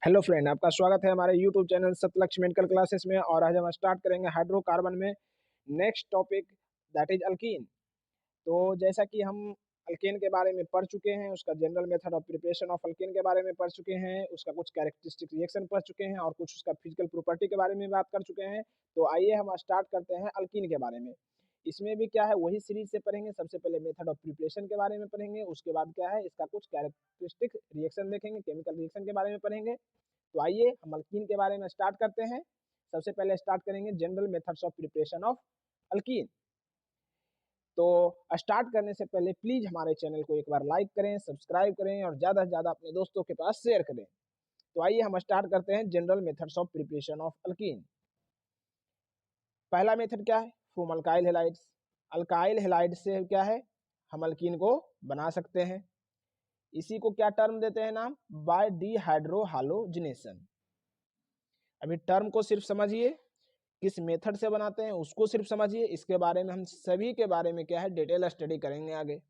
Hello friend, आपका स्वागत है हमारे यूट्यूब चैनल सतलक्ष्य मेडिकल क्लासेस में। और आज हम स्टार्ट करेंगे हाइड्रोकार्बन में next topic, that is alkyne. तो जैसा कि हम अल्केन के बारे में पढ़ चुके हैं, उसका general method of preparation of alkane के बारे में पढ़ चुके हैं, उसका कुछ कैरेक्टरिस्टिक रिएक्शन पढ़ चुके हैं और कुछ उसका फिजिकल प्रॉपर्टी के बारे में बात कर चुके हैं। तो आइए हम स्टार्ट करते हैं अल्कीन के बारे में। इसमें भी क्या है, वही सीरीज से पढ़ेंगे। सबसे पहले मेथड ऑफ प्रिपरेशन के बारे में पढ़ेंगे, उसके बाद क्या है, इसका कुछ कैरेक्टरिस्टिक रिएक्शन देखेंगे, केमिकल रिएक्शन के बारे में पढ़ेंगे। तो आइए हम अल्कीन के बारे में स्टार्ट करते हैं। सबसे पहले स्टार्ट करेंगे general methods of preparation of alkyne. तो स्टार्ट करने से पहले प्लीज हमारे चैनल को एक बार लाइक करें, सब्सक्राइब करें और ज्यादा से ज्यादा अपने दोस्तों के पास शेयर करें। तो आइए हम स्टार्ट करते हैं general methods of preparation of alkyne. पहला मेथड क्या है, from alkyl halides. Alkyl halide से क्या है, हम अल्कीन को बना सकते हैं। इसी को क्या टर्म देते हैं नाम, बाय डिहाइड्रोहालोजिनेशन। अभी टर्म को सिर्फ समझिए, किस मेथड से बनाते हैं उसको सिर्फ समझिए। इसके बारे में हम सभी के बारे में क्या है डिटेल स्टडी करेंगे आगे।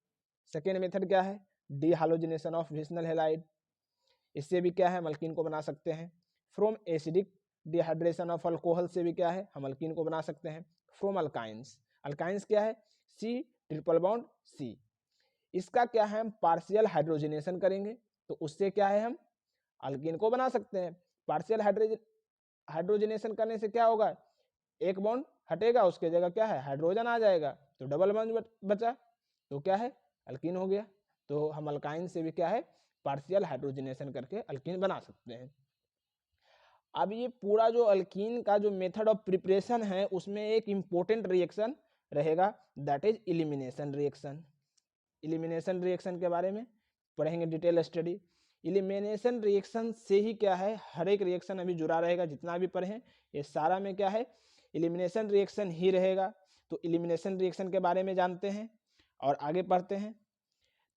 सेकेंड मेथड क्या है, डिहालोजिनेशन ऑफ विशनल हैलाइड। इससे भी क्या है, हम अल्कीन को बना सकते हैं। From acidic dehydration of alcohol से भी क्या है, हम अल्कीन को बना सकते हैं। फ्रॉम अल्काइंस, अल्काइंस क्या है, सी ट्रिपल बॉन्ड सी। इसका क्या है, हम पार्शियल हाइड्रोजनेशन करेंगे तो उससे क्या है, हम अल्कीन को बना सकते हैं। पार्शियल हाइड्रोजनेशन करने से क्या होगा, एक बॉन्ड हटेगा, उसके जगह क्या है, हाइड्रोजन आ जाएगा, तो डबल बॉन्ड बचा, तो क्या है, अल्कीन हो गया। तो हम अल्काइन से भी क्या है, पार्शियल हाइड्रोजनेशन करके अल्कीन बना सकते हैं। अब ये पूरा जो अल्कीन का जो मेथड ऑफ प्रिपरेशन है, उसमें एक इंपॉर्टेंट रिएक्शन रहेगा, that is elimination reaction. Elimination reaction के बारे में पढ़ेंगे डिटेल स्टडी। इलिमिनेशन रिएक्शन से ही क्या है, हर एक रिएक्शन अभी जुड़ा रहेगा, जितना भी पढ़े ये सारा में क्या है, इलिमिनेशन रिएक्शन ही रहेगा। तो इलिमिनेशन रिएक्शन के बारे में जानते हैं और आगे पढ़ते हैं।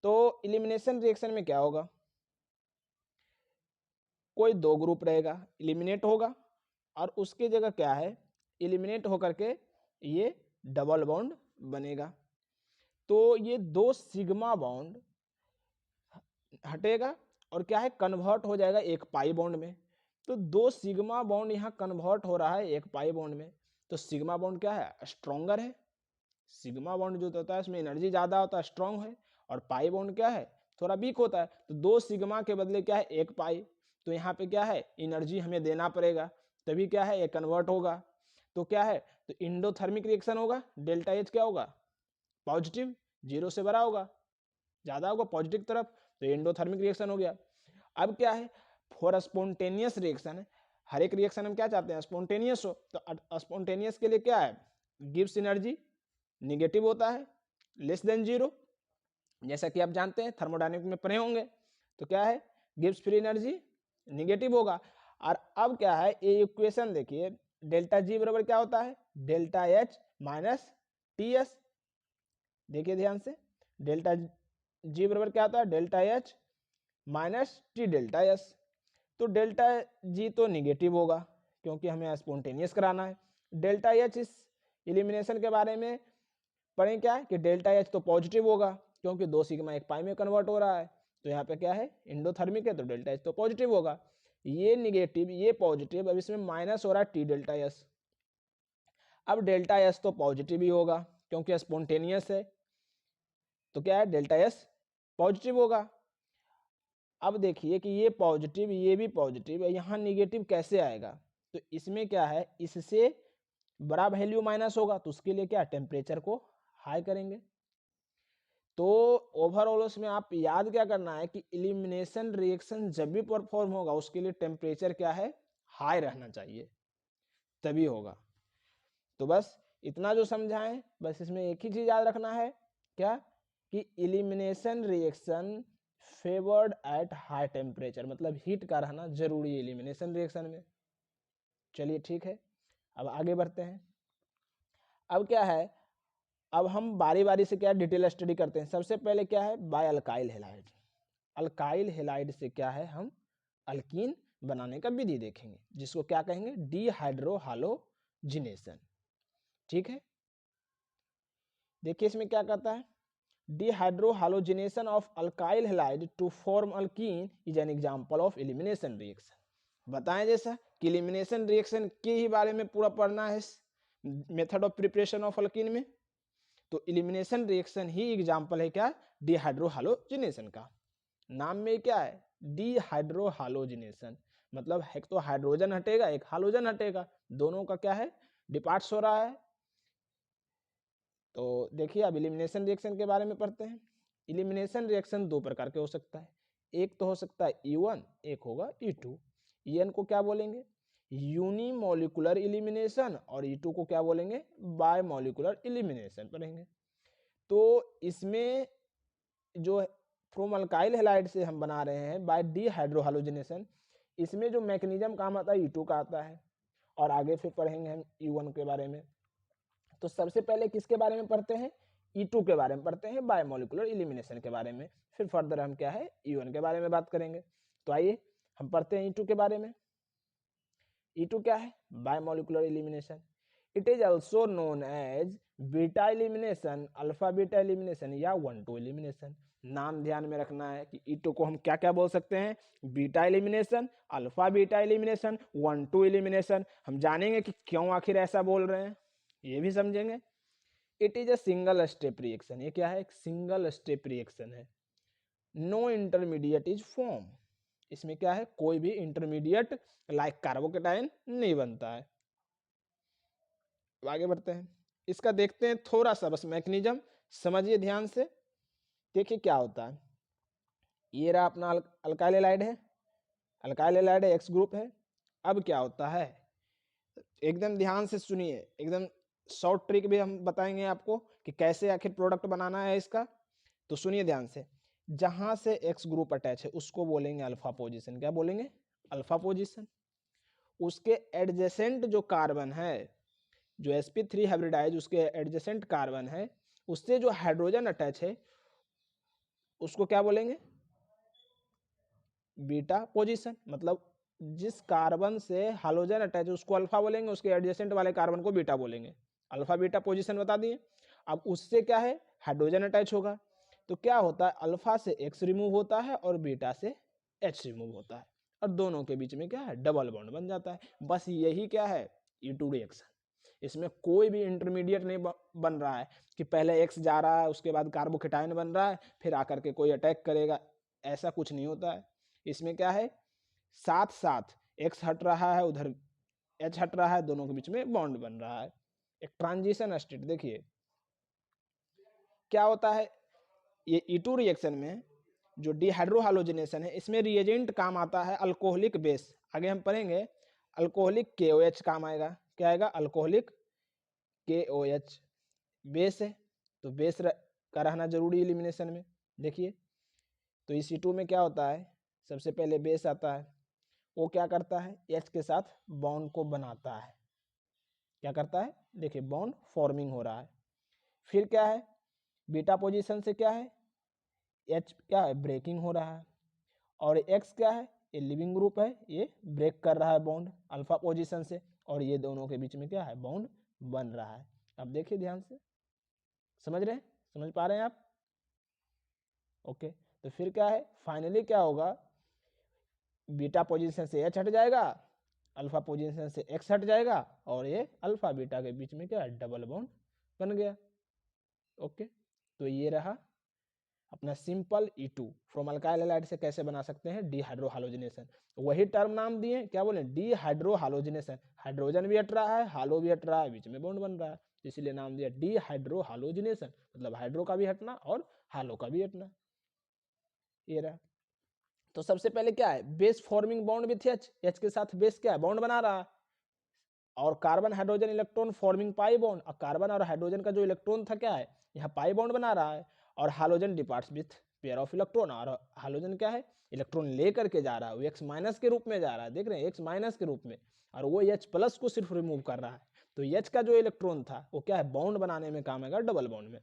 तो इलिमिनेशन रिएक्शन में क्या होगा, कोई दो ग्रुप रहेगा, इलिमिनेट होगा और उसके जगह क्या है, इलिमिनेट होकर के ये डबल बॉन्ड बनेगा। तो ये दो सिग्मा बॉन्ड हटेगा और क्या है, कन्वर्ट हो जाएगा एक पाई बॉन्ड में। तो दो सिग्मा बॉन्ड यहाँ कन्वर्ट हो रहा है एक पाई बॉन्ड में। तो सिग्मा बॉन्ड क्या है, स्ट्रॉन्गर है। सिग्मा बॉन्ड जो होता है इसमें एनर्जी ज्यादा होता है, स्ट्रॉन्ग है। और पाई बॉन्ड क्या है, थोड़ा वीक होता है। तो दो सिग्मा के बदले क्या है, एक पाई। तो यहाँ पे क्या है, एनर्जी हमें देना पड़ेगा, तभी क्या है, ये कन्वर्ट होगा। तो क्या है, तो इंडोथर्मिक रिएक्शन होगा। डेल्टा एच क्या होगा, पॉजिटिव, जीरो से बड़ा होगा, ज्यादा होगा पॉजिटिव तरफ, तो एंडोथर्मिक रिएक्शन हो गया। अब क्या है, फॉर स्पॉन्टेनियस रिएक्शन है, हर एक रिएक्शन हम क्या चाहते हैं, स्पॉन्टेनियस हो। तो स्पॉन्टेनियस के लिए क्या है, गिव्स एनर्जी निगेटिव होता है, लेस देन जीरो। जैसा कि आप जानते हैं थर्मोडायनेमिक में पढ़े होंगे। तो क्या है, गिव्स फ्री एनर्जी निगेटिव होगा। और अब क्या है, ये इक्वेशन देखिए, डेल्टा जी बराबर क्या होता है, delta H minus T S. देखिए ध्यान से, डेल्टा जी बराबर क्या होता है, delta H minus T delta S. तो डेल्टा जी तो निगेटिव होगा क्योंकि हमें स्पॉन्टेनियस कराना है। डेल्टा एच इस इलिमिनेशन के बारे में पढ़ें क्या है, कि डेल्टा एच तो पॉजिटिव होगा क्योंकि दो सिग्मा एक पाई में कन्वर्ट हो रहा है। तो यहाँ पे क्या है, इंडोथर्मिक है, तो डेल्टा एच तो पॉजिटिव होगा। ये निगेटिव ये पॉजिटिव, अब इसमें माइनस हो रहा है टी डेल्टा एस। अब डेल्टा एस तो पॉजिटिव ही होगा क्योंकि स्पॉन्टेनियस है, तो क्या है, डेल्टा एस पॉजिटिव होगा। अब देखिए कि ये पॉजिटिव ये भी पॉजिटिव है, यहाँ निगेटिव कैसे आएगा। तो इसमें क्या है, इससे बड़ा वैल्यू माइनस होगा, तो उसके लिए क्या, टेम्परेचर को हाई करेंगे। तो ओवरऑल उसमें आप याद क्या करना है कि इलिमिनेशन रिएक्शन जब भी परफॉर्म होगा उसके लिए टेम्परेचर क्या है, हाई रहना चाहिए, तभी होगा। तो बस इतना जो समझाएं, बस इसमें एक ही चीज याद रखना है, क्या, कि elimination reaction favoured at high temperature, मतलब हीट का रहना जरूरी है इलिमिनेशन रिएक्शन में। चलिए ठीक है, अब आगे बढ़ते हैं। अब क्या है, अब हम बारी बारी से क्या डिटेल स्टडी करते हैं। सबसे पहले क्या है, by alkyl halide. Alkyl halide से क्या है, हम अल्कीन बनाने का विधि देखेंगे, जिसको क्या कहेंगे, डिहाइड्रोहालोजिनेशन। ठीक है, देखिए इसमें क्या कहता है, dehydrohalogenation of alkyl halide to form alkene is an example of elimination reaction. बताएं जैसा कि एलिमिनेशन रिएक्शन के ही बारे में पूरा पढ़ना है method of preparation of alkyne में। तो एलिमिनेशन रिएक्शन ही एग्जांपल है क्या, डिहाइड्रोहालोजिनेशन का। नाम में क्या है, डिहाइड्रोहालोजिनेशन, मतलब एक तो हाइड्रोजन हटेगा एक हालोजन हटेगा, दोनों का क्या है, डिपार्ट्स हो रहा है। तो देखिए अब एलिमिनेशन रिएक्शन के बारे में पढ़ते हैं। एलिमिनेशन रिएक्शन दो प्रकार के हो सकता है, एक तो हो सकता है E1, एक होगा E2। EN को क्या बोलेंगे, यूनिमोलिकुलर एलिमिनेशन, और E2 को क्या बोलेंगे, बायमोलिकुलर एलिमिनेशन पढ़ेंगे। तो इसमें जो फ्रॉम अल्काइल हैलाइड से हम बना रहे हैं बाय डिहाइड्रोहालोजिनेशन, इसमें जो मैकेनिज्म काम आता है E2 का आता है, और आगे फिर पढ़ेंगे हम E1 के बारे में। तो सबसे पहले किसके बारे में पढ़ते हैं, E2 के बारे में पढ़ते हैं, बायोमोलिकुलर एलिमिनेशन के बारे में। फिर फर्दर हम क्या है, E1 के बारे में बात करेंगे। तो आइए हम पढ़ते हैं E2 के बारे में। E2 क्या है, biomolecular elimination. It is also known as beta elimination, alpha beta elimination या 1,2 एलिमिनेशन। नाम ध्यान में रखना है कि E2 को हम क्या क्या बोल सकते हैं, beta elimination, alpha beta elimination, 1,2 elimination. हम जानेंगे कि क्यों आखिर ऐसा बोल रहे हैं, ये भी समझेंगे। It is a single step reaction, ये क्या है, एक सिंगल स्टेप रिएक्शन है। नो इंटरमीडिएट इज फॉर्म, इसमें क्या है, कोई भी इंटरमीडिएट लाइक कार्बोकेटाइन नहीं बनता है। आगे बढ़ते हैं, इसका देखते हैं थोड़ा सा बस मैकेनिज्म, समझिए ध्यान से। देखिए क्या होता है, ये रहा अपना अल्काइल हैलाइड है, अल्काइल हैलाइड है, एक्स ग्रुप है। अब क्या होता है, एकदम ध्यान से सुनिए, एकदम शॉर्ट ट्रिक भी हम बताएंगे आपको कि कैसे आखिर प्रोडक्ट बनाना है इसका। तो सुनिए ध्यान से, जहां से एक्स ग्रुप अटैच है उसको बोलेंगे अल्फा पोजीशन, क्या बोलेंगे, अल्फा पोजीशन। उसके एडजेसेंट जो कार्बन है, जो sp3 हाइब्रिडाइज उसके एडजेसेंट कार्बन है, उससे जो हाइड्रोजन अटैच है उसको क्या बोलेंगे, बीटा पोजीशन। मतलब जिस कार्बन से हाइड्रोजन अटैच है उसको अल्फा बोलेंगे, उसके एडजेसेंट वाले कार्बन को बीटा बोलेंगे। अल्फा बीटा पोजीशन बता दिए। अब उससे क्या है, हाइड्रोजन अटैच होगा, तो क्या होता है, अल्फा से X रिमूव होता है और बीटा से H रिमूव होता है, और दोनों के बीच में क्या है, डबल बॉन्ड बन जाता है। बस यही क्या है, E2 रिएक्शन। इसमें कोई भी इंटरमीडिएट नहीं बन रहा है कि पहले X जा रहा है उसके बाद कार्बोकेटाइन बन रहा है फिर आकर के कोई अटैक करेगा, ऐसा कुछ नहीं होता है। इसमें क्या है, साथ साथ X हट रहा है उधर H हट रहा है, दोनों के बीच में बॉन्ड बन रहा है, एक ट्रांजिशन स्टेट। देखिए क्या होता है, ये E2 रिएक्शन में जो डिहाइड्रोहालोजिनेशन है इसमें रिएजेंट काम आता है अल्कोहलिक बेस। आगे हम पढ़ेंगे अल्कोहलिक KOH काम आएगा, क्या आएगा, अल्कोहलिक KOH। बेस है तो बेस का रहना जरूरी एलिमिनेशन में। देखिए तो इस E2 में क्या होता है, सबसे पहले बेस आता है, वो क्या करता है, H के साथ बॉन्ड को बनाता है। क्या करता है, देखिए बॉन्ड फॉर्मिंग हो रहा है। फिर क्या है, बीटा पोजीशन से क्या है, H क्या है, ब्रेकिंग हो रहा है, और X क्या है, ये लिविंग ग्रुप है, ये ब्रेक कर रहा है बॉन्ड अल्फा पोजीशन से, और ये दोनों के बीच में क्या है, बॉन्ड बन रहा है। अब देखिए ध्यान से, समझ रहे हैं, समझ पा रहे हैं आप, ओके। तो फिर क्या है, फाइनली क्या होगा, बीटा पोजीशन से H हट जाएगा, अल्फा पोजीशन से X हट जाएगा, और ये अल्फा बीटा के बीच में क्या है, डबल बॉन्ड बन गया, ओके। तो ये रहा अपना simple E2 from alkyl halide से कैसे बना सकते हैं, डिहाइड्रोहालोजिनेशन। वही टर्म नाम दिए, क्या बोले, डिहाइड्रोहालोजिनेशन। हाइड्रोजन भी हट रहा है, हालो भी हट रहा है, बीच में बॉन्ड बन रहा है, इसीलिए नाम दिया डिहाइड्रोहालोजिनेशन, मतलब हाइड्रो का भी हटना और हालो का भी हटना। ये रहा। तो सबसे पहले क्या है, base forming bond with H के साथ बेस क्या है, बॉन्ड बना रहा है, और carbon hydrogen electron forming pi bond, और कार्बन और हाइड्रोजन का जो इलेक्ट्रॉन था क्या है, यहाँ पाई बॉन्ड बना रहा है, और hydrogen departs with pair of electron, और हाइड्रोजन क्या है, इलेक्ट्रॉन लेकर के जा रहा है, वो X माइनस के रूप में जा रहा है, देख रहे हैं X माइनस के रूप में, और वो H प्लस को सिर्फ रिमूव कर रहा है। तो H का जो इलेक्ट्रॉन था वो क्या है, बॉन्ड बनाने में काम आएगा, डबल बॉन्ड में।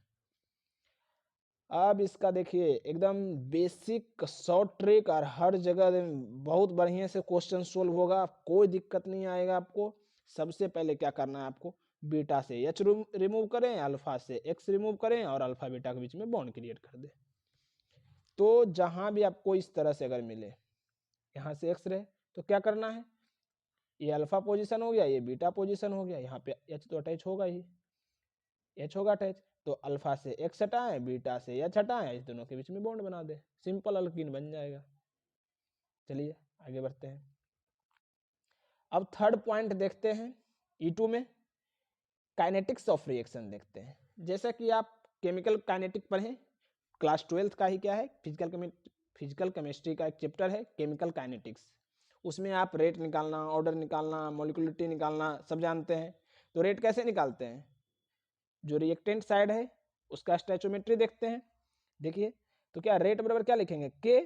अब इसका देखिए एकदम बेसिक शॉर्ट ट्रिक, और हर जगह बहुत बढ़िया से क्वेश्चन सोल्व होगा, कोई दिक्कत नहीं आएगा आपको। सबसे पहले क्या करना है आपको, बीटा से H रिमूव करें, अल्फा से X रिमूव करें, और अल्फा बीटा के बीच में बॉन्ड क्रिएट कर दें। तो जहां भी आपको इस तरह से अगर मिले, यहाँ से X रहे, तो क्या करना है, ये अल्फा पोजीशन हो गया, ये बीटा पोजीशन हो गया, यहाँ पे H तो अटैच होगा ही, H होगा अटैच, तो अल्फा से X हटाएं, बीटा से H हटाएं, इस दोनों के बीच में बॉन्ड बना दे, सिंपल अल्कीन बन जाएगा। चलिए आगे बढ़ते हैं। अब थर्ड पॉइंट देखते हैं, E2 में काइनेटिक्स ऑफ रिएक्शन देखते हैं। जैसा कि आप केमिकल काइनेटिक पढ़ें, क्लास 12th का ही क्या है, फिजिकल केमिस्ट्री का एक चैप्टर है केमिकल काइनेटिक्स, उसमें आप रेट निकालना, ऑर्डर निकालना, मॉलिक्यूलरिटी निकालना सब जानते हैं। तो रेट कैसे निकालते हैं, जो रिएक्टेंट साइड है उसका स्टैचोमेट्री देखते हैं। देखिए तो क्या रेट बराबर क्या लिखेंगे, के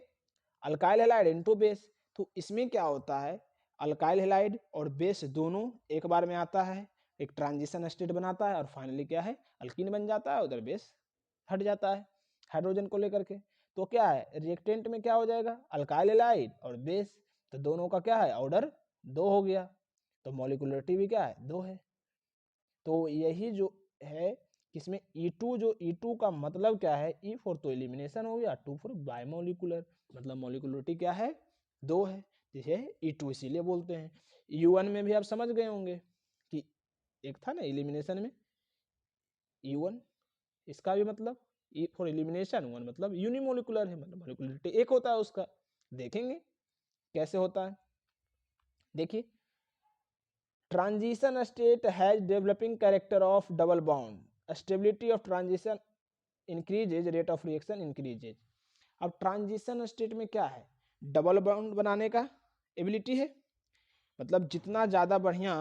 अल्काइल हैलाइड इनटू बेस। तो इसमें क्या होता है, अल्काइल हैलाइड और बेस दोनों एक बार में आता है, एक ट्रांजिशन स्टेट बनाता है और फाइनली क्या है, अल्कीन बन जाता है, उधर बेस हट जाता है हाइड्रोजन को लेकर के। तो क्या है, रिएक्टेंट में क्या हो जाएगा, अल्काइल हैलाइड और बेस, तो दोनों का क्या है, ऑर्डर 2 हो गया, तो मॉलिक्यूलरिटी भी क्या है, 2 है। तो यही जो है इसमें E2, जो E2 का मतलब क्या है, E फॉर तो एलिमिनेशन हो गया, 2 फॉर बायोमोलिकुलर, मतलब मॉलिक्यूलरिटी क्या है, 2 है, जिसे E2 इसीलिए बोलते हैं। U1 में भी आप समझ गए होंगे कि एक था ना एलिमिनेशन में U1, इसका भी मतलब E फॉर एलिमिनेशन 1 मतलब यूनिमोलिकुलर है, मतलब मॉलिक्यूलरिटी एक होता है उसका। देखेंगे कैसे होता है। देखिए transition state has developing character of double bond, stability of transition increases, rate of reaction increases. अब ट्रांजिशन स्टेट में क्या है, डबल बॉन्ड बनाने का एबिलिटी है, मतलब जितना ज़्यादा बढ़िया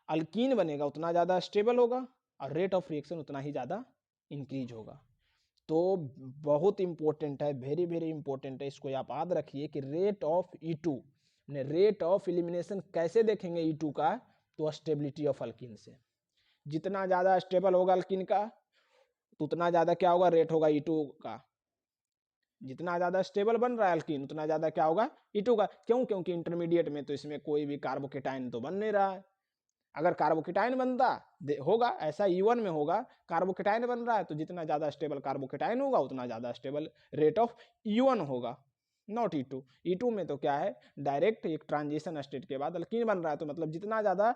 अल्कीन बनेगा उतना ज़्यादा स्टेबल होगा और रेट ऑफ रिएक्शन उतना ही ज़्यादा इंक्रीज होगा। तो बहुत इंपॉर्टेंट है, वेरी वेरी इंपॉर्टेंट है, इसको आप याद रखिए कि rate of E2, rate of elimination कैसे देखेंगे E2 का, तो स्टेबिलिटी ऑफ अल्कीन से, जितना ज़्यादा स्टेबल होगा अल्कीन का उतना ज़्यादा क्या होगा, रेट होगा E2 का। जितना ज़्यादा स्टेबल बन रहा है अल्कीन उतना ज़्यादा क्या होगा, E2 का। क्यों, क्योंकि इंटरमीडिएट में तो इसमें कोई भी कार्बोकेटाइन तो बन नहीं रहा है। अगर कार्बोकेटाइन बनता होगा, ऐसा E1 में होगा, कार्बोकेटाइन बन रहा है तो जितना ज़्यादा स्टेबल कार्बोकेटाइन होगा उतना ज़्यादा स्टेबल रेट ऑफ E1 होगा, नॉट E2। E2 में तो क्या है, डायरेक्ट एक ट्रांजिशन स्टेट के बाद अल्कीन बन रहा है, तो मतलब जितना ज़्यादा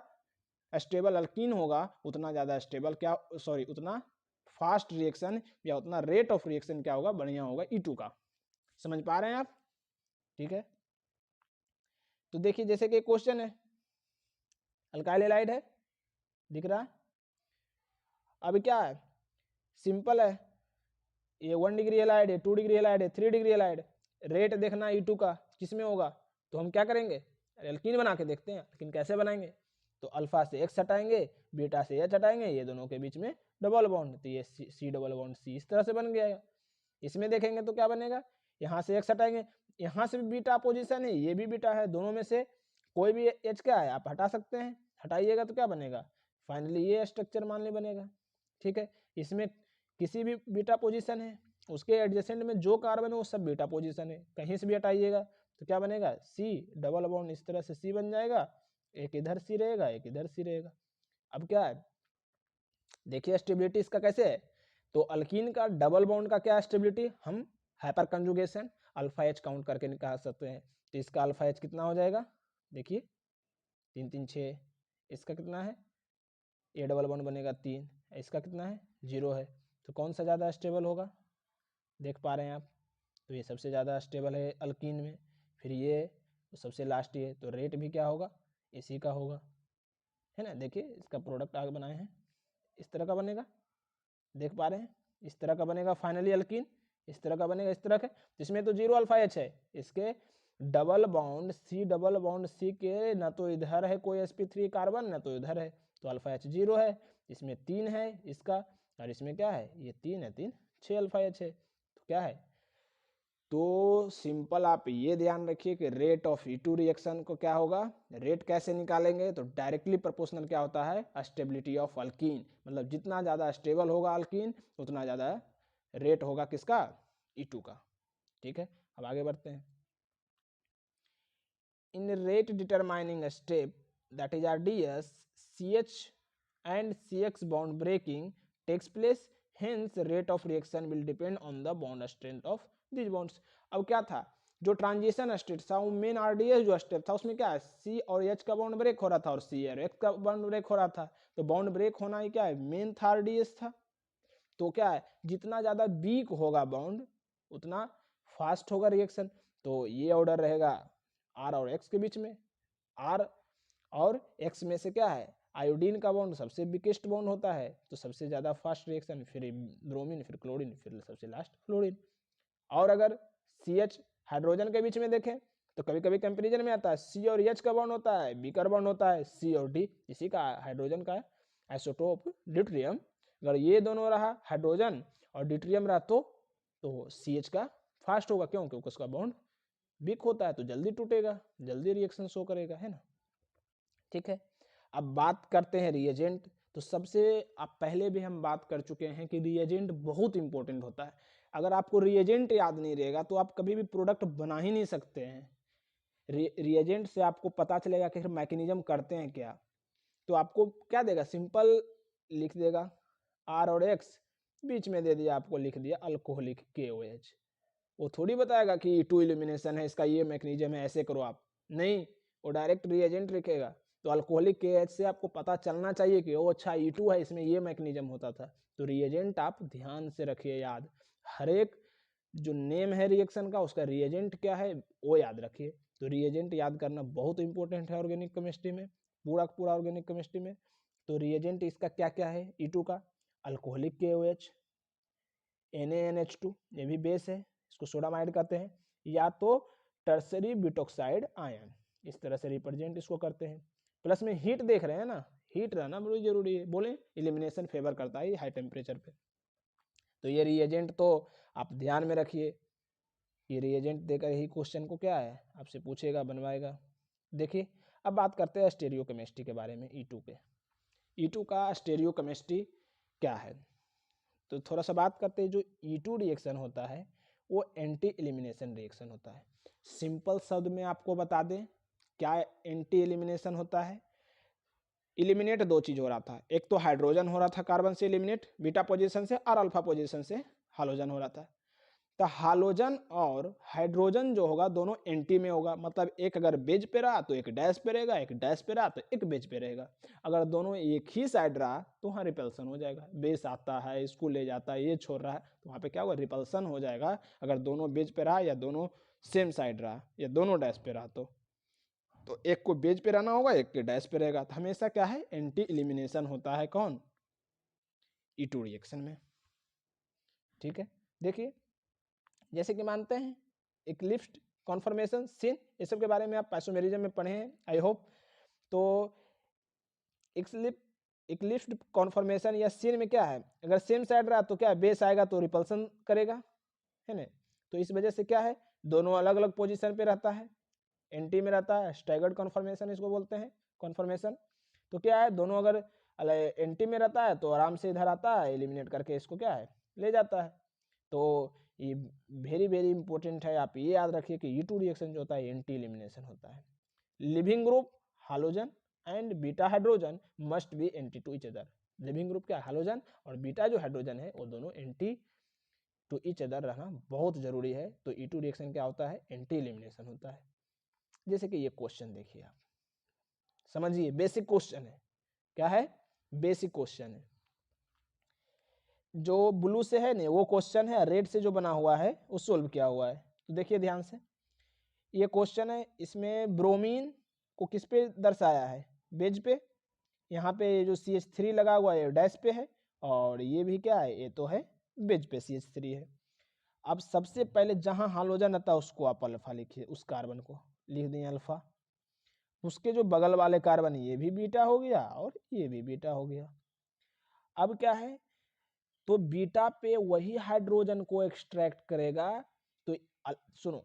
स्टेबल अल्कीन होगा उतना ज़्यादा स्टेबल क्या, सॉरी उतना फास्ट रिएक्शन या उतना रेट ऑफ रिएक्शन क्या होगा, बढ़िया होगा E2 का। समझ पा रहे हैं आप, ठीक है। तो देखिए जैसे कि क्वेश्चन है, अल्काइल हैलाइड है, दिख रहा है। अब क्या है, सिंपल है, ये 1 डिग्री हैलाइड है, 2 डिग्री हैलाइड है, 3 डिग्री हैलाइड। रेट देखना E2 का किस में होगा, तो हम क्या करेंगे, एल्कीन बना के देखते हैं। एल्कीन कैसे बनाएंगे, तो अल्फा से X हटाएंगे, बीटा से H हटाएंगे, ये दोनों के बीच में डबल बॉन्ड, तो ये C डबल बॉन्ड C इस तरह से बन गया। इसमें देखेंगे तो क्या बनेगा, यहाँ से X हटाएंगे, यहाँ से भी बीटा पोजीशन है, ये भी बीटा है, दोनों में से कोई भी H क्या है आप हटा सकते हैं, हटाइएगा तो क्या बनेगा, फाइनली ये स्ट्रक्चर मान ली बनेगा, ठीक है। इसमें किसी भी बीटा पोजीशन है, उसके एडजेसेंट में जो कार्बन है वो सब बीटा पोजीशन है, कहीं से भी हटाइएगा तो क्या बनेगा, C डबल बॉन्ड, इस तरह से C बन जाएगा, एक इधर C रहेगा, एक इधर C रहेगा। अब क्या है, देखिए स्टेबिलिटी इसका कैसे है, तो अल्कीन का डबल बॉन्ड का क्या स्टेबिलिटी, हम hyper conjugation alpha H count करके निकाल सकते हैं। तो इसका अल्फा H कितना हो जाएगा, देखिए 3 3 6, इसका कितना है, ये डबल बॉन्ड बनेगा 3, इसका कितना है 0 है, तो कौन सा ज़्यादा स्टेबल होगा, देख पा रहे हैं आप, तो ये सबसे ज़्यादा स्टेबल है अल्कीन में, फिर ये तो सबसे लास्ट ये, तो रेट भी क्या होगा, इसी का होगा, है ना। देखिए इसका प्रोडक्ट आगे बनाए हैं, इस तरह का बनेगा, देख पा रहे हैं, इस तरह का बनेगा फाइनली अल्कीन, इस तरह का बनेगा, इस तरह का। इसमें तो 0 अल्फा H है, इसके double bond C double bond C के न तो इधर है कोई sp3 कार्बन, न तो इधर है, तो अल्फा H 0 है। इसमें 3 है इसका, और इसमें क्या है, ये 3 है, 3 6 अल्फा H है, तो क्या है, तो सिंपल आप ये ध्यान रखिए कि रेट ऑफ E2 रिएक्शन को क्या होगा, रेट कैसे निकालेंगे, तो डायरेक्टली प्रोपोर्शनल क्या होता है, स्टेबिलिटी ऑफ अल्कीन, मतलब जितना ज़्यादा स्टेबल होगा अल्कीन उतना ज़्यादा रेट होगा किसका, E2 का, ठीक है। अब आगे बढ़ते हैं। In rate determining step that is RDS, CH and CX bond breaking takes place, hence rate of reaction will depend on the bond strength of these bonds। अब क्या था, जो ट्रांजिशन स्टेट था वो मेन आरडीएस जो step था उसमें क्या है, सी और एच का बॉन्ड ब्रेक हो रहा था और सी और एच का बॉन्ड ब्रेक हो रहा था। तो बॉन्ड ब्रेक होना ही क्या है, मेन था, आरडीएस था। तो क्या है, जितना ज्यादा वीक होगा बॉन्ड उतना फास्ट होगा रिएक्शन। तो ये ऑर्डर रहेगा आर और एक्स के बीच में। आर और एक्स में से क्या है, आयोडीन का बॉन्ड सबसे वीकेस्ट बॉन्ड होता है, तो सबसे ज्यादा फास्ट रिएक्शन, फिर ब्रोमीन, फिर क्लोरीन, फिर सबसे लास्ट फ्लोरीन। और अगर सी एच हाइड्रोजन के बीच में देखें तो कभी कभी कंपेरिजन में आता है सी और एच का बॉन्ड होता है, बी का बॉन्ड होता है सी और डी, इसी का हाइड्रोजन का आइसोटोप ड्यूटेरियम। अगर ये दोनों रहा हाइड्रोजन और ड्यूटेरियम रहा तो सी एच का फास्ट होगा, क्यों, क्योंकि उसका बॉन्ड वीक होता है तो जल्दी टूटेगा, जल्दी रिएक्शन शो करेगा, है ना। ठीक है, अब बात करते हैं रिएजेंट। तो सबसे आप पहले भी हम बात कर चुके हैं कि रिएजेंट बहुत इंपॉर्टेंट होता है। अगर आपको रिएजेंट याद नहीं रहेगा तो आप कभी भी प्रोडक्ट बना ही नहीं सकते हैं। रिएजेंट से आपको पता चलेगा कि मैकेनिज्म करते हैं क्या। तो आपको क्या देगा, सिंपल लिख देगा आर और एक्स, बीच में दे दिया आपको, लिख दिया अल्कोहलिक KOH। वो थोड़ी बताएगा कि E2 इल्यूमिनेशन है, इसका ये मैकेनिज्म है, ऐसे करो आप, नहीं, वो डायरेक्ट रिएजेंट लिखेगा। तो अल्कोहलिक KH से आपको पता चलना चाहिए कि वो अच्छा E2 है, इसमें ये मैकेनिज्म होता था। तो रिएजेंट आप ध्यान से रखिए याद, हर एक जो नेम है रिएक्शन का उसका रिएजेंट क्या है वो याद रखिए। तो रिएजेंट याद करना बहुत इंपॉर्टेंट है ऑर्गेनिक केमिस्ट्री में, पूरा ऑर्गेनिक केमिस्ट्री में। तो रिएजेंट इसका क्या क्या है, E2 का अल्कोहलिक KOH, NaNH2 ये भी बेस है, इसको सोडामाइड कहते हैं, या तो टर्सरी ब्यूटॉक्साइड आयन, इस तरह से रिप्रेजेंट इसको करते हैं। प्लस में हीट देख रहे हैं ना, हीट रहना बहुत जरूरी है, बोले एलिमिनेशन फेवर करता है हाई टेम्परेचर पे। तो ये रिएजेंट तो आप ध्यान में रखिए, ये रिएजेंट देकर ही क्वेश्चन को क्या है आपसे पूछेगा, बनवाएगा। देखिए अब बात करते हैं स्टेरियोकेमिस्ट्री के बारे में, E2 के। E2 का स्टेरियोकेमिस्ट्री क्या है, तो थोड़ा सा बात करते हैं। जो E2 रिएक्शन होता है वो एंटी एलिमिनेशन रिएक्शन होता है। सिंपल शब्द में आपको बता दें क्या एंटी एलिमिनेशन होता है। एलिमिनेट दो चीज हो रहा था, एक तो हाइड्रोजन हो रहा था कार्बन से एलिमिनेट बीटा पोजीशन से, और अल्फा पोजीशन से हालोजन हो रहा था। तो हालोजन और हाइड्रोजन जो होगा दोनों एंटी में होगा, मतलब एक अगर बेज पे रहा तो एक डैश पे रहेगा, एक डैश पे रहा तो एक बेज पे रहेगा। अगर दोनों एक ही साइड रहा तो वहाँ रिपल्सन हो जाएगा, बेस आता है इसको ले जाता है, ये छोड़ रहा है तो वहाँ पे क्या होगा, रिपल्सन हो जाएगा। अगर दोनों बेज पे रहा या दोनों सेम साइड रहा या दोनों डैश पे रहा तो एक को बेज पे रहना होगा, एक के डैश पे रहेगा। तो हमेशा क्या है, एंटी एलिमिनेशन होता है कौन, E2 रिएक्शन में। ठीक है, देखिए जैसे कि मानते हैं इक्लिप्स कॉन्फर्मेशन सीन, इस सब के बारे में आप आइसोमेरिज्म में पढ़े हैं आई होप। तो इक्लिप्स कॉन्फर्मेशन या सीन में क्या है, अगर सेम साइड रहा तो क्या बेस आएगा तो रिपल्सन करेगा, है ना। तो इस वजह से क्या है, दोनों अलग अलग पोजीशन पे रहता है, एंटी में रहता है, स्टैगर्ड कॉन्फर्मेशन इसको बोलते हैं कॉन्फर्मेशन। तो क्या है, दोनों अगर एंटी में रहता है तो आराम से इधर आता है, एलिमिनेट करके इसको क्या है ले जाता है। तो ये वेरी इंपॉर्टेंट है, आप ये याद रखिए कि E2 रिएक्शन जो होता है एंटी एलिमिनेशन होता है। Leaving group halogen and beta hydrogen must be anti to each other. Leaving group क्या है, हालोजन, और बीटा जो हाइड्रोजन है वो दोनों एंटी टू ईच अदर रहना बहुत जरूरी है। तो E2 रिएक्शन क्या होता है, एंटी एलिमिनेशन होता है। जैसे कि ये क्वेश्चन देखिए, आप समझिए, बेसिक क्वेश्चन है, क्या है, बेसिक क्वेश्चन है। जो ब्लू से है ना वो क्वेश्चन है, रेड से जो बना हुआ है वो सोल्व किया हुआ है। तो देखिए ध्यान से, ये क्वेश्चन है, इसमें ब्रोमीन को किस पे दर्शाया है, बेज पे। यहाँ पे जो CH3 लगा हुआ है डैश पे है, और ये भी क्या है, ये तो है बेज पे CH3 है। अब सबसे पहले जहां हालोजन आता है उसको आप अल्फा लिखिए, उस कार्बन को लिख दिए अल्फा। उसके जो बगल वाले कार्बन ये भी बीटा हो गया और ये भी बीटा हो गया। अब क्या है, तो बीटा पे वही हाइड्रोजन को एक्सट्रैक्ट करेगा। तो सुनो,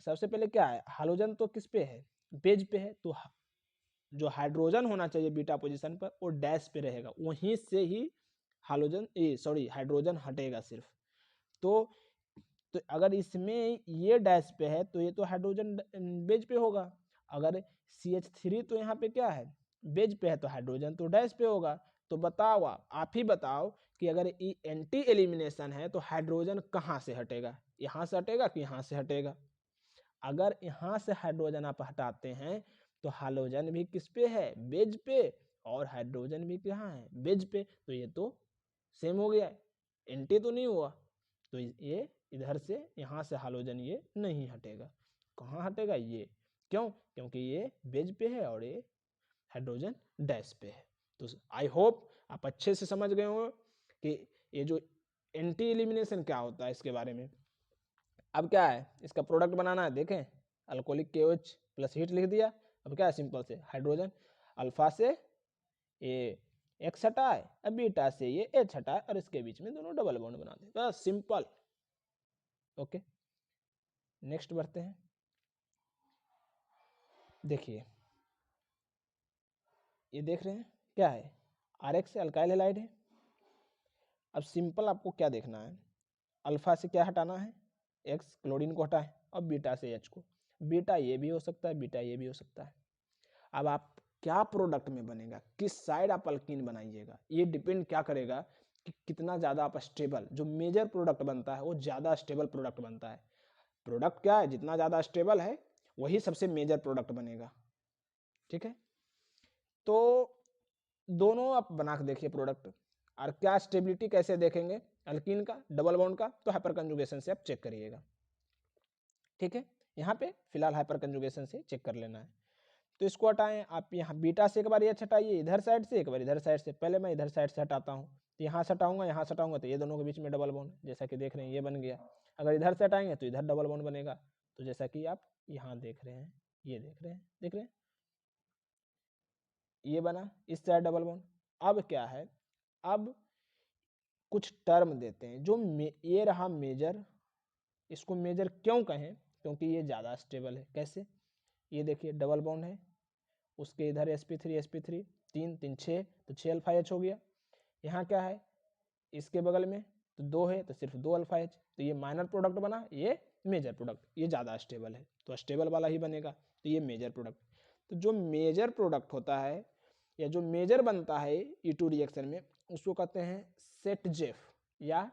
सबसे पहले क्या है, हाइड्रोजन तो किस पे है, बेज पे है, तो जो हाइड्रोजन होना चाहिए बीटा पोजीशन पर वो डैश पे रहेगा, वहीं से ही हाइड्रोजन हटेगा सिर्फ। तो अगर इसमें ये डैश पे है तो ये तो हाइड्रोजन बेज पे होगा। अगर CH3 तो यहाँ पे क्या है, बेज पे है, तो हाइड्रोजन तो डैश पे होगा। तो बताओ, आप ही बताओ कि अगर ये एंटी एलिमिनेशन है तो हाइड्रोजन कहाँ से हटेगा, यहाँ से हटेगा कि यहाँ से हटेगा। अगर यहाँ से हाइड्रोजन आप हटाते हैं तो हाइड्रोजन भी किस पे है, बेज पे, और हाइड्रोजन भी कहाँ है, बेज पे, तो ये तो सेम हो गया, एंटी तो नहीं हुआ, तो ये इधर से यहाँ से हाइड्रोजन ये नहीं हटेगा, कहाँ हटेगा, ये क्यों, क्योंकि ये बेज पे है और ये हाइड्रोजन डैश पे है। तो आई होप आप अच्छे से समझ गए होंगे कि ये जो एंटी एलिमिनेशन क्या होता है इसके बारे में। अब क्या है, इसका प्रोडक्ट बनाना है, देखें अल्कोहलिक KOH प्लस हीट लिख दिया। अब क्या है, सिंपल से हाइड्रोजन अल्फा से ये X हटाए, अब बीटा से ये H हटाए और इसके बीच में दोनों डबल बॉन्ड बना दे, बस सिंपल। ओके, नेक्स्ट बढ़ते हैं। देखिए ये देख रहे हैं क्या है, RX अल्काइल हैलाइड है। अब सिंपल आपको क्या देखना है, अल्फा से क्या हटाना है, X क्लोरीन को हटाए, और बीटा से H को, बीटा ये भी हो सकता है, बीटा ये भी हो सकता है। अब आप क्या प्रोडक्ट में बनेगा, किस साइड आप अल्कीन बनाइएगा, ये डिपेंड क्या करेगा कि कितना ज़्यादा आप स्टेबल, जो मेजर प्रोडक्ट बनता है वो ज़्यादा स्टेबल प्रोडक्ट बनता है। प्रोडक्ट क्या है, जितना ज़्यादा स्टेबल है वही सबसे मेजर प्रोडक्ट बनेगा, ठीक है। तो दोनों आप बना के देखिए प्रोडक्ट, और क्या स्टेबिलिटी कैसे देखेंगे अल्कीन का, डबल बॉन्ड का, तो हाइपर कंजुगेशन से आप चेक करिएगा, ठीक है। यहाँ पे फिलहाल हाइपर कंजुगेशन से चेक कर लेना है। तो इसको हटाएं आप, यहाँ बीटा से एक बार ये हटाइए इधर साइड से, एक बार इधर साइड से, पहले मैं इधर साइड से हटाता हूँ, तो यहाँ से हटाऊंगा, यहाँ से हटाऊंगा तो ये दोनों के बीच में डबल बॉन्ड, जैसा कि देख रहे हैं ये बन गया। अगर इधर से हटाएंगे तो इधर डबल बॉन्ड बनेगा, तो जैसा कि आप यहाँ देख रहे हैं, ये देख रहे हैं, ये बना, इस साइड डबल बॉन्ड। अब क्या है, अब कुछ टर्म देते हैं, जो ये रहा मेजर, इसको मेजर क्यों कहें, क्योंकि ये ज़्यादा स्टेबल है। कैसे, ये देखिए डबल बॉन्ड है, उसके इधर sp3 3 3 6, तो 6 अल्फा H हो गया। यहाँ क्या है, इसके बगल में तो 2 है, तो सिर्फ 2 अल्फा H, तो ये माइनर प्रोडक्ट बना, ये मेजर प्रोडक्ट, ये ज़्यादा स्टेबल है तो स्टेबल वाला ही बनेगा, तो ये मेजर प्रोडक्ट। तो जो मेजर प्रोडक्ट होता है या जो मेजर बनता है E2 रिएक्शन में, उसको कहते हैं सेट-जेफ या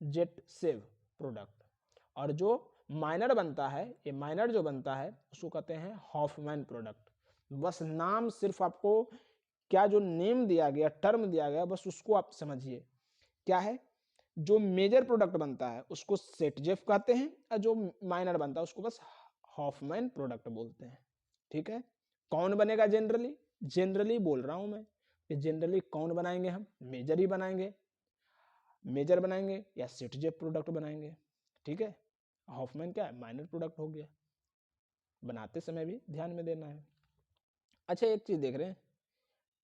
जेट-सेव प्रोडक्ट। और जो माइनर बनता है, ये माइनर जो बनता है उसको कहते हैं हॉफमैन प्रोडक्ट। बस नाम, सिर्फ आपको क्या जो नेम दिया गया, टर्म दिया गया, बस उसको आप समझिए क्या है। जो मेजर प्रोडक्ट बनता है उसको सेट-जेफ कहते हैं, और जो माइनर बनता है उसको बस हॉफमैन प्रोडक्ट बोलते हैं, ठीक है। कौन बनेगा जनरली, जनरली बोल रहा हूं मैं कि जनरली कौन बनाएंगे हम, मेजर ही बनाएंगे, मेजर बनाएंगे या सेट-जेफ प्रोडक्ट बनाएंगे, ठीक है। हॉफमैन क्या है, माइनर प्रोडक्ट हो गया, बनाते समय भी ध्यान में देना है। अच्छा एक चीज देख रहे हैं,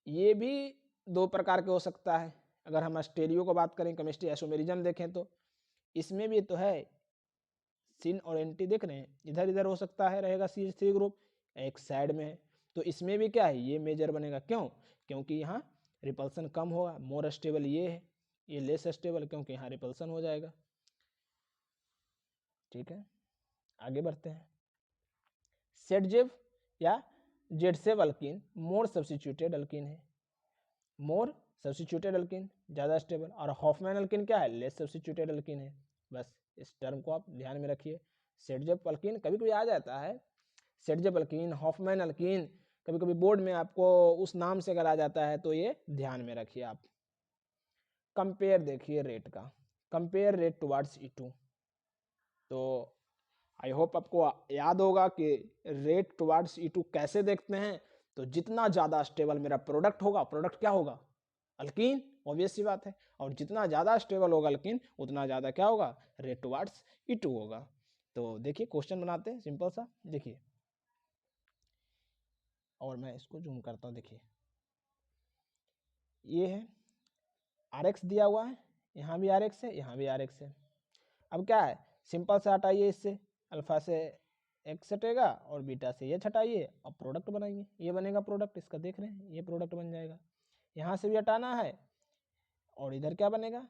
ये भी दो प्रकार के हो सकता है। अगर हम स्टेरियो को बात करें, केमिस्ट्री आइसोमेरिज्म देखें, तो इसमें भी तो है, सिन और एंटी देख रहे हैं, इधर इधर हो सकता है, रहेगा CH3 ग्रुप, एक साइड में है, तो इसमें भी क्या है, ये मेजर बनेगा। क्यों, क्योंकि यहाँ रिपल्सन कम होगा, मोर स्टेबल ये है, ये लेस स्टेबल क्योंकि यहाँ रिपल्सन हो जाएगा, ठीक है। आगे बढ़ते हैं, सेट-जेफ या जेड-सेव अल्कीन मोर सब्स्टिट्यूटेड अल्कीन है, मोर सब्स्टिट्यूटेड अल्कीन ज़्यादा स्टेबल, और हॉफमैन अल्कीन क्या है, लेस सब्स्टिट्यूटेड अल्कीन है। बस इस टर्म को आप ध्यान में रखिए। सेट-जेफ अल्कीन कभी कभी आ जाता है, सेट-जेफ अल्कीन, हॉफमैन अल्कीन, कभी कभी बोर्ड में आपको उस नाम से अगर आ जाता है तो ये ध्यान में रखिए आप। कंपेयर देखिए रेट का, कंपेयर रेट टुवार्ड्स E2, तो आई होप आपको याद होगा कि रेट टुवार्ड्स E2 कैसे देखते हैं। तो जितना ज़्यादा स्टेबल मेरा प्रोडक्ट होगा, प्रोडक्ट क्या होगा, अल्कीन, ऑब्वियस सी बात है, और जितना ज़्यादा स्टेबल होगा अल्कीन, उतना ज़्यादा क्या होगा, रेट टुवार्ड्स E2 होगा। तो देखिए क्वेश्चन बनाते हैं सिंपल सा, देखिए, और मैं इसको जूम करता हूँ, देखिए ये है RX दिया हुआ है, यहाँ भी RX है, यहाँ भी RX है। अब क्या है, सिंपल से हटाइए, इससे अल्फा से X हटेगा और बीटा से H हटाइए और प्रोडक्ट बनाइए, ये बनेगा प्रोडक्ट, इसका देख रहे हैं ये प्रोडक्ट बन जाएगा। यहाँ से भी हटाना है और इधर क्या बनेगा,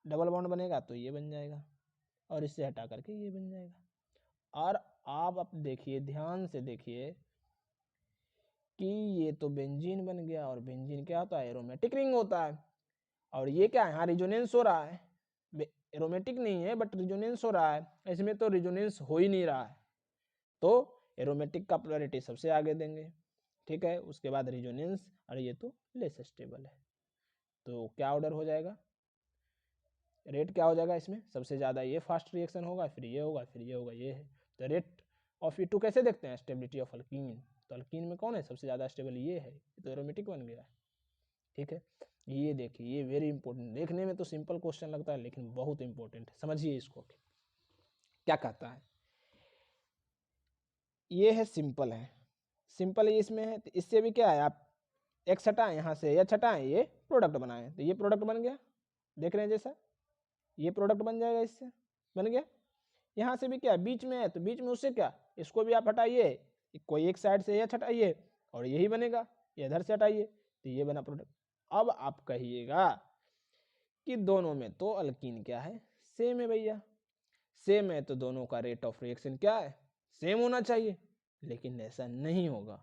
डबल बॉन्ड बनेगा, तो ये बन जाएगा, और इससे हटा करके ये बन जाएगा। और आप अब देखिए, ध्यान से देखिए कि ये तो बेंजीन बन गया, और बेंजीन क्या होता है, एरोमेटिक रिंग होता है, और ये क्या है, यहाँ रिजोनेंस हो रहा है, एरोमेटिक नहीं है बट रिजोनेंस हो रहा है, इसमें तो रिजोनेंस हो ही नहीं रहा है, तो एरोमेटिक का पोलैरिटी सबसे आगे देंगे, ठीक है। उसके बाद रिजोनेंस, और ये तो लेस स्टेबल है। तो क्या ऑर्डर हो जाएगा, रेट क्या हो जाएगा इसमें, सबसे ज़्यादा ये फास्ट रिएक्शन होगा, फिर ये होगा, फिर ये होगा, ये है। तो रेट ऑफ E2 कैसे देखते हैं, स्टेबिलिटी ऑफ अल्कीन। तो अल्कीन में कौन है सबसे ज़्यादा स्टेबल, ये है, तो एरोमेटिक बन गया, ठीक है। ये देखिए, ये वेरी इंपॉर्टेंट, देखने में तो सिंपल क्वेश्चन लगता है लेकिन बहुत इंपॉर्टेंट है, समझिए इसको। क्या कहता है, ये है सिंपल है, सिंपल इसमें है, तो इससे भी क्या है, आप एक्स हटाएं यहाँ से, एच हटाएं, ये प्रोडक्ट बनाएं, तो ये प्रोडक्ट बन गया, देख रहे हैं जैसा, ये प्रोडक्ट बन जाएगा, इससे बन गया। यहाँ से भी क्या बीच में है, तो बीच में उससे क्या, इसको भी आप हटाइए, कोई एक साइड से एच हटाइए और यही बनेगा, ये इधर से हटाइए, तो ये बना प्रोडक्ट। अब आप कहिएगा कि दोनों में तो अल्कीन क्या है, सेम है भैया, सेम है तो दोनों का रेट ऑफ रिएक्शन क्या है, सेम होना चाहिए, लेकिन ऐसा नहीं होगा।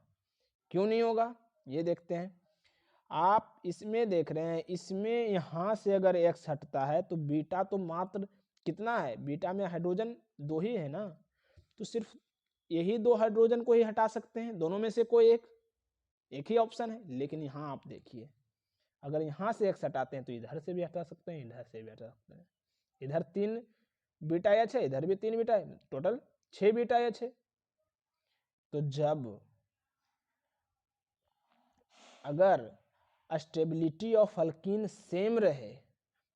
क्यों नहीं होगा, ये देखते हैं। आप इसमें देख रहे हैं, इसमें यहाँ से अगर एक्स हटता है तो बीटा तो मात्र कितना है, बीटा में हाइड्रोजन 2 ही है ना, तो सिर्फ यही 2 हाइड्रोजन को ही हटा सकते हैं, दोनों में से कोई एक ही ऑप्शन है। लेकिन यहाँ आप देखिए, अगर यहाँ से एक्स हटाते हैं तो इधर से भी हटा सकते हैं, इधर से भी हटा सकते हैं, इधर 3 बीटा एच है, इधर भी 3 बीटा है, टोटल 6 बीटा एच है। तो जब अगर स्टेबिलिटी ऑफ अल्कीन सेम रहे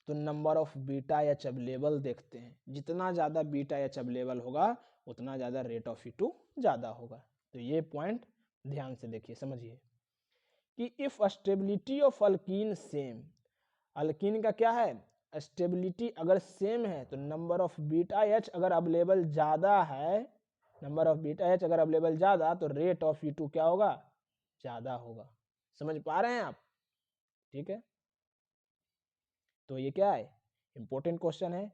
तो number of beta H available देखते हैं, जितना ज़्यादा बीटा एच अवेलेबल होगा उतना ज़्यादा रेट ऑफ E2 ज़्यादा होगा। तो ये पॉइंट ध्यान से देखिए, समझिए कि if stability of alkyne same, alkyne का क्या है, स्टेबिलिटी अगर सेम है तो नंबर ऑफ बीटा एच अगर अवेलेबल ज़्यादा है, नंबर ऑफ बीटा एच अगर अवेलेबल ज़्यादा, तो रेट ऑफ E2 क्या होगा, ज़्यादा होगा। समझ पा रहे हैं आप, ठीक है। तो ये क्या है, इंपॉर्टेंट क्वेश्चन है,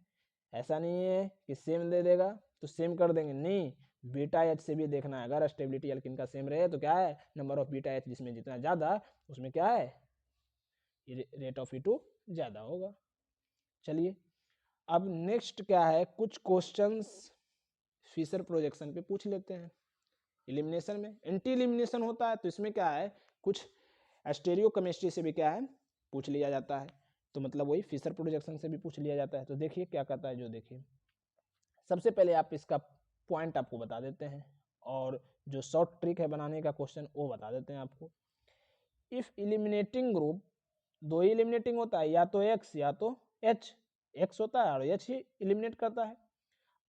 ऐसा नहीं है कि सेम दे देगा तो सेम कर देंगे, नहीं, बीटा एच से भी देखना है। अगर स्टेबिलिटी अल्कीन का सेम रहे तो क्या है, नंबर ऑफ बीटा एच जिसमें जितना ज़्यादा उसमें क्या है, रेट ऑफ E2 ज़्यादा होगा। चलिए अब नेक्स्ट क्या है, कुछ क्वेश्चंस फिशर प्रोजेक्शन पे पूछ लेते हैं। एलिमिनेशन में एंटी एलिमिनेशन होता है, तो इसमें क्या है, कुछ स्टेरियो केमिस्ट्री से भी क्या है पूछ लिया जाता है, तो मतलब वही फिशर प्रोजेक्शन से भी पूछ लिया जाता है। तो देखिए क्या कहता है, जो देखिए सबसे पहले आप इसका पॉइंट आपको बता देते हैं, और जो शॉर्ट ट्रिक है बनाने का क्वेश्चन वो बता देते हैं आपको। If eliminating group, 2 he eliminating होता है, या तो एक्स या तो एच, एक्स होता है और एच ही इलिमिनेट करता है,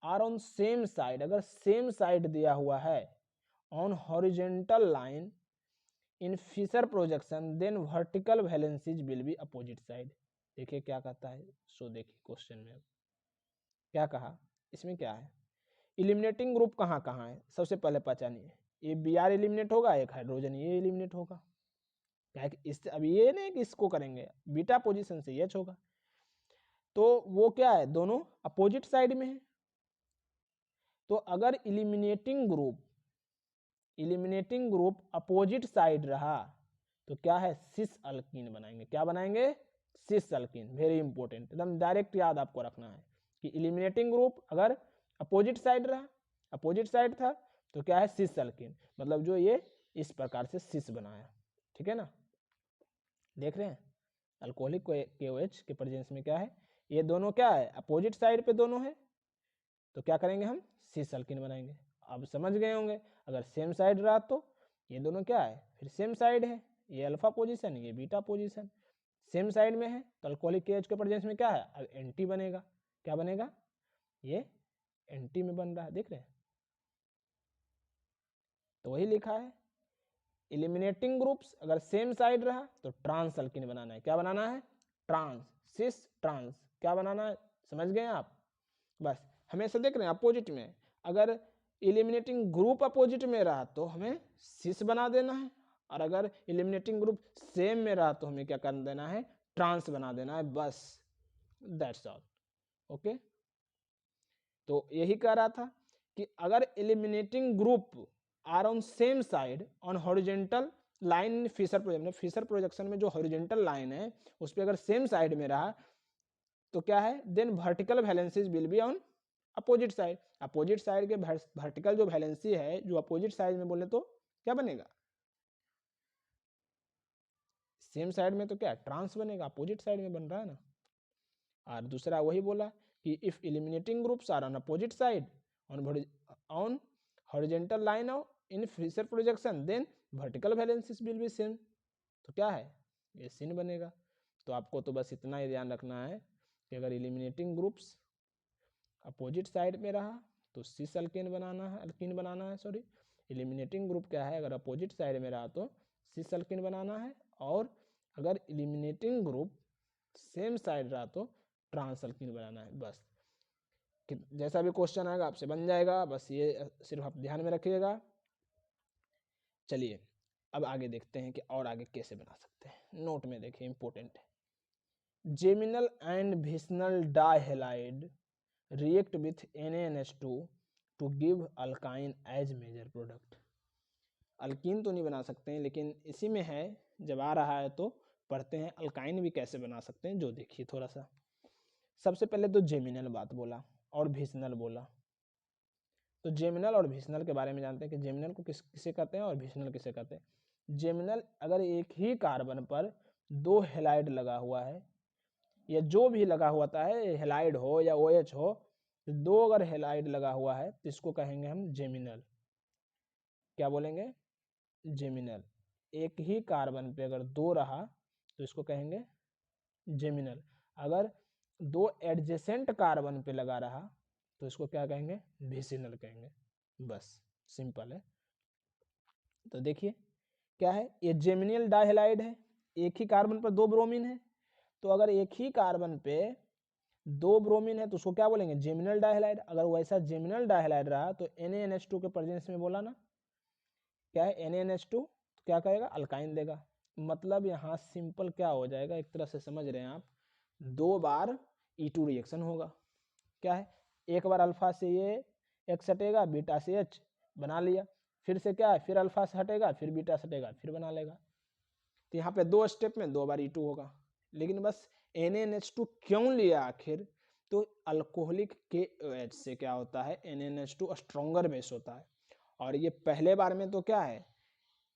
आर ऑन सेम साइड, अगर सेम साइड दिया हुआ है on horizontal line in Fischer projection, then vertical valencies will be opposite side. देखिए क्या कहता है, सो देखिए क्वेश्चन में क्या कहा, इसमें क्या है, इलिमिनेटिंग ग्रुप कहाँ कहाँ है, सबसे पहले पहचानिए, ये Br इलिमिनेट होगा, एक हाइड्रोजन ये इलिमिनेट होगा, क्या है कि इस अब ये नहीं कि इसको करेंगे, बीटा पोजीशन से H होगा, तो वो क्या है, दोनों अपोजिट साइड में है। तो अगर इलिमिनेटिंग ग्रुप अपोजिट साइड रहा तो क्या है, सिस अल्कीन बनाएंगे, क्या बनाएंगे, सिस अल्कीन। वेरी इंपॉर्टेंट, एकदम डायरेक्ट याद आपको रखना है कि इलिमिनेटिंग ग्रुप अगर अपोजिट साइड रहा, अपोजिट साइड था तो क्या है, सिस अल्कीन, मतलब जो ये इस प्रकार से सिस बनाया, ठीक है ना। देख रहे हैं अल्कोहलिक KOH के प्रेजेंस में क्या है, ये दोनों क्या है, अपोजिट साइड पे दोनों है, तो क्या करेंगे हम, सिस अल्कीन बनाएंगे। अब समझ गए होंगे, अगर सेम साइड रहा तो ये दोनों क्या है, फिर सेम साइड है, ये अल्फा पोजीशन, ये बीटा पोजीशन, सेम साइड में है, तो अल्कोहलिक KOH के प्रेजेंस में क्या है, अब एंटी बनेगा, क्या बनेगा, ये एंटी में बन रहा है, देख रहे हैं। तो वही लिखा है, इलिमिनेटिंग ग्रुप्स अगर सेम साइड रहा तो ट्रांस अल्कीन बनाना है, क्या बनाना है, ट्रांस, सिस ट्रांस, क्या बनाना है, समझ गए आप। बस हमेशा देख रहे हैं अपोजिट में, अगर इलिमिनेटिंग ग्रुप अपोजिट में रहा तो हमें सिस बना देना है, और अगर इलिमिनेटिंग ग्रुप सेम में रहा तो हमें क्या कर देना है, ट्रांस बना देना है, बस दैट्स ऑल। ओके, तो यही कह रहा था कि अगर eliminating group are on same side on horizontal line Fischer projection, Fischer projection में जो हॉरिजेंटल लाइन है उस पर अगर सेम साइड में रहा तो क्या है, then vertical valencies will be on opposite side. Opposite side के वर्टिकल जो वैलेंसी है, जो अपोजिट साइड में बोले तो क्या बनेगा, सेम साइड में तो क्या ट्रांस बनेगा, अपोजिट साइड में बन रहा है ना। और दूसरा वही बोला कि if eliminating groups are on opposite side on horizontal line of in Fischer projection then vertical valencies will be same. तो क्या है, ये सिन बनेगा। तो आपको तो बस इतना ही ध्यान रखना है कि अगर एलिमिनेटिंग ग्रुप्स अपोजिट साइड में रहा तो सिस अल्केन बनाना है सॉरी। एलिमिनेटिंग ग्रुप क्या है, अगर अपोजिट साइड में रहा तो सिस अल्केन बनाना है, और अगर एलिमिनेटिंग ग्रुप सेम साइड रहा तो ट्रांस अल्कीन बनाना है। बस जैसा भी क्वेश्चन आएगा आपसे बन जाएगा, बस ये सिर्फ आप ध्यान में रखिएगा। चलिए अब आगे देखते हैं कि और आगे कैसे बना सकते हैं। नोट में देखिए इंपॉर्टेंट है, geminal and vicinal dihalide react with NaNH2 to give alkyne as major product। Alkene तो नहीं बना सकते हैं, लेकिन इसी में है, जब आ रहा है तो पढ़ते हैं अल्काइन भी कैसे बना सकते हैं, जो देखिए थोड़ा सा। सबसे पहले तो जेमिनल बात बोला और विसिनल बोला। तो जेमिनल और विसिनल के बारे में जानते हैं कि जेमिनल को किसे कहते हैं और विसिनल किसे कहते हैं। जेमिनल अगर एक ही कार्बन पर दो हेलाइड लगा हुआ है, या जो भी लगा हुआ है, हेलाइड हो या OH हो, दो अगर हेलाइड लगा हुआ है तो इसको कहेंगे हम जेमिनल। क्या बोलेंगे, जेमिनल। एक ही कार्बन पे अगर दो रहा तो इसको कहेंगे जेमिनल। अगर दो एडजेसेंट कार्बन पे लगा रहा तो इसको क्या कहेंगे, विसिनल कहेंगे। बस सिंपल है। तो देखिए क्या है, ये जेमिनल डाइहैलाइड है, एक ही कार्बन पर दो ब्रोमीन है। तो अगर एक ही कार्बन पे दो ब्रोमीन है तो उसको क्या बोलेंगे, जेमिनल डाइहैलाइड। अगर वैसा जेमिनल डाइहैलाइड रहा तो NaNH2 के प्रेजेंस में बोला ना, क्या है NaNH2, तो क्या कहेगा, अल्काइन देगा। मतलब यहाँ सिंपल क्या हो जाएगा, एक तरह से समझ रहे हैं आप, दो बार E2 रिएक्शन होगा। क्या है, एक बार अल्फा से ये X हटेगा, बीटा से H बना लिया, फिर से क्या है, फिर अल्फा से हटेगा, फिर बीटा से हटेगा, फिर बना लेगा। तो यहाँ पे दो स्टेप में दो बार E2 होगा। लेकिन बस NaNH2 क्यों लिया आखिर, तो अल्कोहलिक KOH से क्या होता है, NaNH2 स्ट्रॉन्गर बेस होता है। और ये पहले बार में तो क्या है,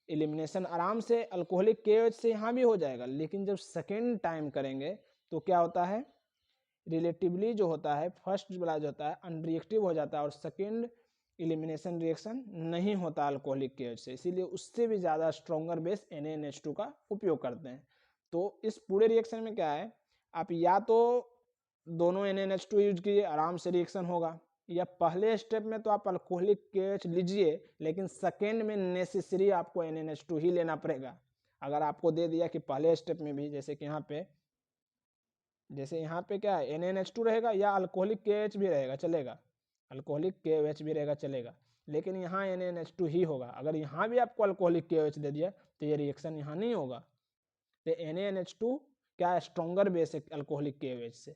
एलिमिनेशन आराम से अल्कोहलिक KOH से यहाँ भी हो जाएगा, लेकिन जब सेकेंड टाइम करेंगे तो क्या होता है, रिलेटिवली जो होता है फर्स्ट वाला जो होता है अनरिएक्टिव हो जाता है, और सेकेंड एलिमिनेशन रिएक्शन नहीं होता अल्कोहलिक KOH से, इसीलिए उससे भी ज़्यादा स्ट्रॉन्गर बेस NaNH2 का उपयोग करते हैं। तो इस पूरे रिएक्शन में क्या है, आप या तो दोनों NaNH2 यूज कीजिए, आराम से रिएक्शन होगा, या पहले स्टेप में तो आप अल्कोहलिक KOH लीजिए, लेकिन सेकेंड में नेसेसरी आपको NaNH2 ही लेना पड़ेगा। अगर आपको दे दिया कि पहले स्टेप में भी, जैसे कि यहाँ पे क्या है, NaNH2 रहेगा या अल्कोहलिक KOH भी रहेगा चलेगा, अल्कोहलिक KOH भी रहेगा चलेगा, लेकिन यहाँ NaNH2 ही होगा। अगर यहाँ भी आपको अल्कोहलिक KOH दे दिया तो ये रिएक्शन यहाँ नहीं होगा। तो NaNH2 क्या है, स्ट्रॉन्गर बेस है अल्कोहलिक KOH से।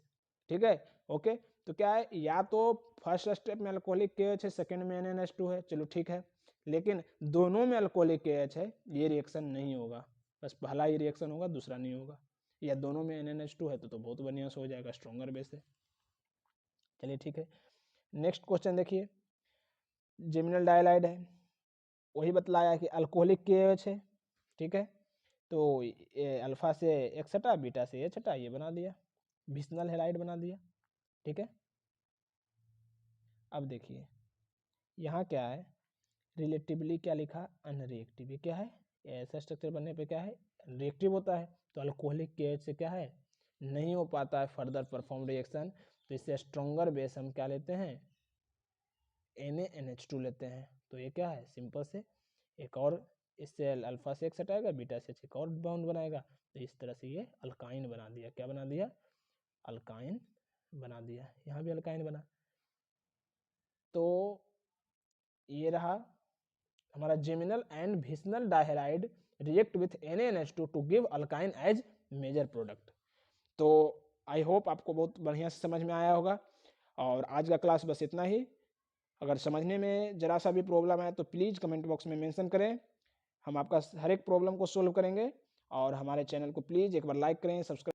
ठीक है, ओके। तो क्या है, या तो फर्स्ट स्टेप में अल्कोहलिक KOH है, सेकेंड में NaNH2 है, चलो ठीक है, लेकिन दोनों में अल्कोहलिक KOH है, ये रिएक्शन नहीं होगा, बस पहला ही रिएक्शन होगा, दूसरा नहीं होगा। या दोनों में NaNH2 है तो बहुत बढ़िया से हो जाएगा, स्ट्रॉन्गर बेस है। चलिए ठीक है, नेक्स्ट क्वेश्चन देखिए, जेमिनल डाइहैलाइड है, वही बतलाया कि अल्कोहलिक KOH है। ठीक है, तो अल्फा से X हटा, बीटा से H हटा, ये बना दिया, विसिनल हैलाइड बना दिया। ठीक है, अब देखिए यहाँ क्या है, रिलेटिवली क्या लिखा, अनरिएक्टिव। क्या है, ऐसा स्ट्रक्चर बनने पे क्या है, रिएक्टिव होता है, तो अल्कोहलिक KOH से क्या है, नहीं हो पाता है फर्दर परफॉर्म रिएक्शन, तो इससे स्ट्रॉन्गर बेस हम क्या लेते हैं, NaNH2 लेते हैं। तो ये क्या है, सिंपल से एक और, इससे अल्फा से X हटाएगा, बीटा से एक और बॉन्ड बनाएगा, तो इस तरह से ये अल्काइन बना दिया। क्या बना दिया, अल्काइन बना दिया। यहाँ भी अल्काइन बना। तो ये रहा हमारा geminal and vicinal dihalide react with NaNH2 to give alkyne as major product. तो आई होप आपको बहुत बढ़िया से समझ में आया होगा, और आज का क्लास बस इतना ही। अगर समझने में ज़रा सा भी प्रॉब्लम है तो प्लीज़ कमेंट बॉक्स में मेंशन करें, हम आपका हर एक प्रॉब्लम को सोल्व करेंगे। और हमारे चैनल को प्लीज़ एक बार लाइक करें, सब्सक्राइब